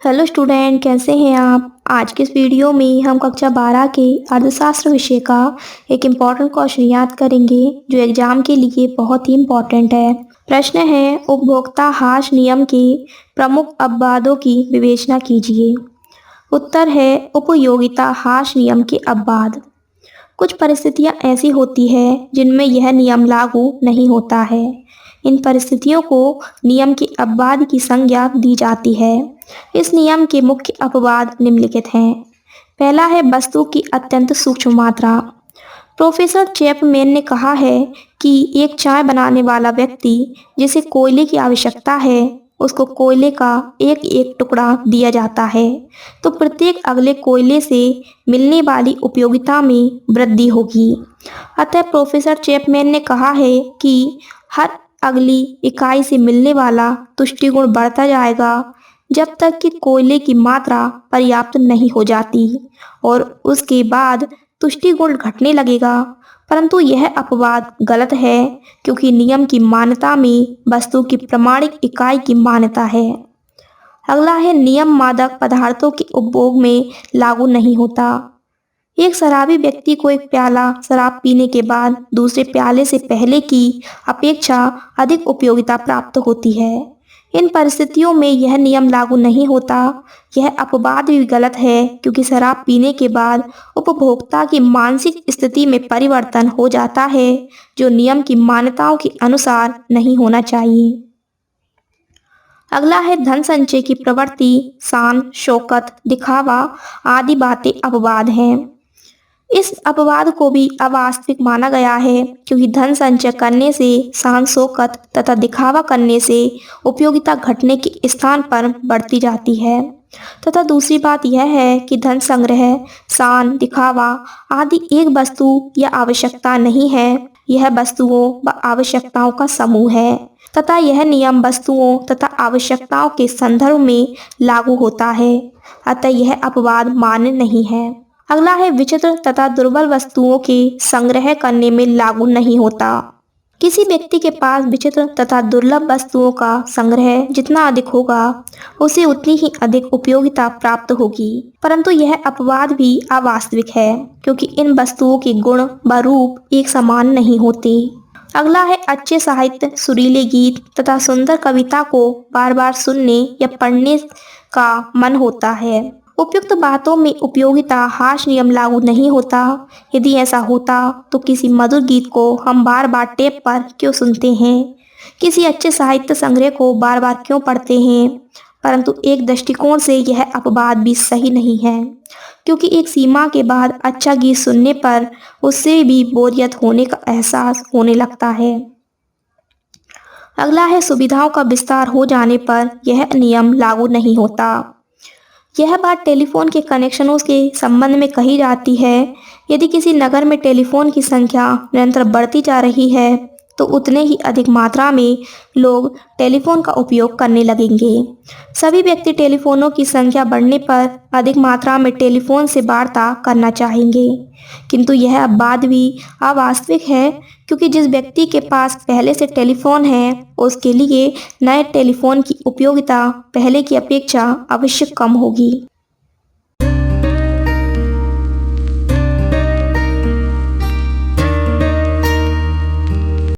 Hello student, कैसे हैं आप। आज के इस वीडियो में हम कक्षा 12 के अर्थशास्त्र विषय का एक इम्पॉर्टेंट क्वेश्चन याद करेंगे जो एग्जाम के लिए बहुत ही इम्पॉर्टेंट है। प्रश्न है, उपभोक्ता हाश नियम के प्रमुख अपवादों की विवेचना कीजिए। उत्तर है उपयोगिता हाश नियम के अपवाद। कुछ परिस्थितियां ऐसी होती है जिनमें यह नियम लागू नहीं होता है। इन परिस्थितियों को नियम के अपवाद की संज्ञा दी जाती है। इस नियम के मुख्य अपवाद निम्नलिखित हैं। पहला है वस्तु की अत्यंत सूक्ष्म मात्रा। प्रोफेसर चैपमैन ने कहा है कि एक चाय बनाने वाला व्यक्ति जिसे कोयले की आवश्यकता है उसको कोयले का एक एक टुकड़ा दिया जाता है तो प्रत्येक अगले कोयले से मिलने वाली उपयोगिता में वृद्धि होगी। अतः प्रोफेसर चैपमैन ने कहा है कि हर अगली इकाई से मिलने वाला तुष्टि गुण बढ़ता जाएगा जब तक कि कोयले की मात्रा पर्याप्त नहीं हो जाती और उसके बाद तुष्टि गुण घटने लगेगा। परंतु यह अपवाद गलत है क्योंकि नियम की मान्यता में वस्तु की प्रमाणिक इकाई की मान्यता है। अगला है नियम मादक पदार्थों के उपभोग में लागू नहीं होता। एक शराबी व्यक्ति को एक प्याला शराब पीने के बाद दूसरे प्याले से पहले की अपेक्षा अधिक उपयोगिता प्राप्त होती है। इन परिस्थितियों में यह नियम लागू नहीं होता। यह अपवाद भी गलत है क्योंकि शराब पीने के बाद उपभोक्ता की मानसिक स्थिति में परिवर्तन हो जाता है जो नियम की मान्यताओं के अनुसार नहीं होना चाहिए। अगला है धन संचय की प्रवृत्ति, शान, शौकत, दिखावा आदि बातें अपवाद हैं। इस अपवाद को भी अवास्तविक माना गया है क्योंकि धन संचय करने से शान शौकत तथा दिखावा करने से उपयोगिता घटने के स्थान पर बढ़ती जाती है तथा दूसरी बात यह है कि धन संग्रह, शान, दिखावा आदि एक वस्तु या आवश्यकता नहीं है। यह वस्तुओं व आवश्यकताओं का समूह है तथा यह नियम वस्तुओं तथा आवश्यकताओं के संदर्भ में लागू होता है। अतः यह अपवाद मान्य नहीं है। अगला है विचित्र तथा दुर्बल वस्तुओं के संग्रह करने में लागू नहीं होता। किसी व्यक्ति के पास विचित्र तथा दुर्लभ वस्तुओं का संग्रह जितना अधिक होगा उसे उतनी ही अधिक उपयोगिता प्राप्त होगी। परंतु यह अपवाद भी अवास्तविक है क्योंकि इन वस्तुओं के गुण व रूप एक समान नहीं होते। अगला है अच्छे साहित्य, सुरीले गीत तथा सुंदर कविता को बार बार सुनने या पढ़ने का मन होता है। उपयुक्त बातों में उपयोगिता हाश नियम लागू नहीं होता। यदि ऐसा होता तो किसी मधुर गीत को हम बार बार टेप पर क्यों सुनते हैं, किसी अच्छे साहित्य संग्रह को बार बार क्यों पढ़ते हैं। परंतु एक दृष्टिकोण से यह अपवाद भी सही नहीं है क्योंकि एक सीमा के बाद अच्छा गीत सुनने पर उससे भी बोरियत होने का एहसास होने लगता है। अगला है सुविधाओं का विस्तार हो जाने पर यह नियम लागू नहीं होता। यह बात टेलीफोन के कनेक्शनों के संबंध में कही जाती है। यदि किसी नगर में टेलीफोन की संख्या निरंतर बढ़ती जा रही है तो उतने ही अधिक मात्रा में लोग टेलीफोन का उपयोग करने लगेंगे। सभी व्यक्ति टेलीफोनों की संख्या बढ़ने पर अधिक मात्रा में टेलीफोन से वार्ता करना चाहेंगे, किंतु यह अपवाद भी अवास्तविक है क्योंकि जिस व्यक्ति के पास पहले से टेलीफोन है उसके लिए नए टेलीफोन की उपयोगिता पहले की अपेक्षा अवश्य कम होगी।